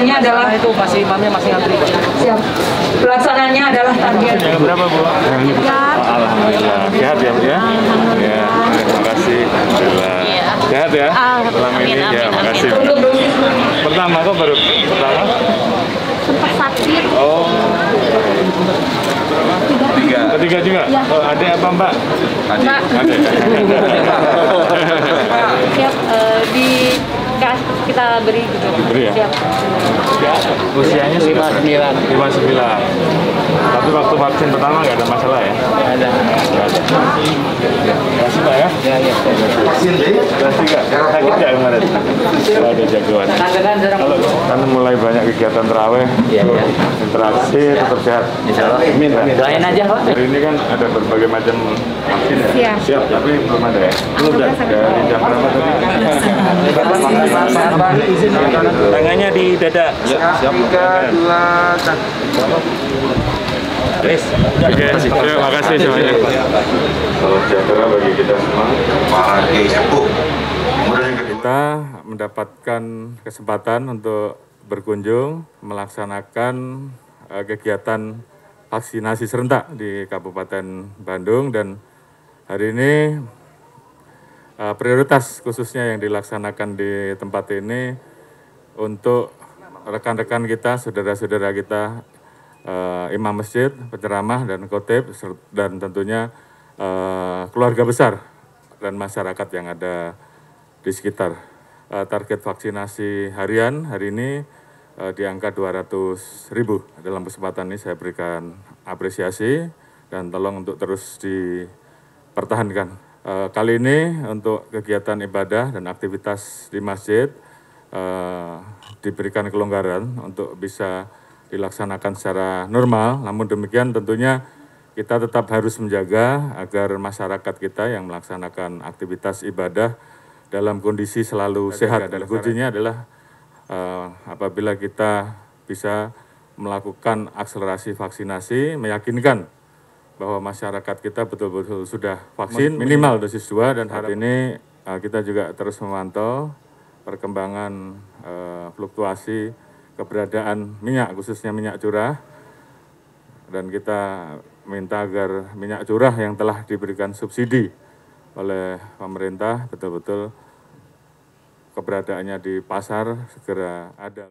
Pelaksanaannya adalah itu masih imamnya masih ngantri. siap. Pelaksanaannya adalah target. Yang berapa, Bu? Alhamdulillah. Sehat ya, Bu ya? Ya, terima kasih. Alhamdulillah. Sehat ya? Selama ini ya, makasih. Untuk dosis Pertama kok baru pertama? Sempat sakit. Oh. Ketiga juga? Oh, ada apa, Mbak? Mbak. Ada. Siap kita beri juga. Beri ya? Siap. Usianya 59. 59. Tapi waktu vaksin pertama nggak ada masalah ya? Nggak ada. Nggak ada. Terima kasih, Pak ya? Ya, ya. Kelas 3. Sakit nggak kemarin? Kalau ada jagoan. Kalau kan mulai banyak kegiatan terawih, Iya, iya. interaksi, tetap sehat. Insya Allah. Amin. Doain aja, Pak. Hari ini kan ada berbagai macam vaksin ya? Siap. Siap, tapi belum ada ya? Belum ada. Dari jam berapa tadi? Tangannya di dada. Siap. 3, 2, 1. Oke, terima kasih semuanya. Salam sejahtera bagi kita semua. Kita mendapatkan kesempatan untuk berkunjung melaksanakan kegiatan vaksinasi serentak di Kabupaten Bandung, dan hari ini prioritas khususnya yang dilaksanakan di tempat ini untuk rekan-rekan kita, saudara-saudara kita, imam masjid, penceramah dan khotib, dan tentunya keluarga besar dan masyarakat yang ada di sekitar. Target vaksinasi harian hari ini di angka 200.000. Dalam kesempatan ini saya berikan apresiasi dan tolong untuk terus dipertahankan. Kali ini untuk kegiatan ibadah dan aktivitas di masjid diberikan kelonggaran untuk bisa dilaksanakan secara normal. Namun demikian tentunya kita tetap harus menjaga agar masyarakat kita yang melaksanakan aktivitas ibadah dalam kondisi selalu sehat. Dan kuncinya adalah apabila kita bisa melakukan akselerasi vaksinasi, meyakinkan bahwa masyarakat kita betul-betul sudah vaksin minimal dosis 2, dan hari ini kita juga terus memantau perkembangan fluktuasi keberadaan minyak, khususnya minyak curah, dan kita minta agar minyak curah yang telah diberikan subsidi oleh pemerintah betul-betul keberadaannya di pasar segera ada.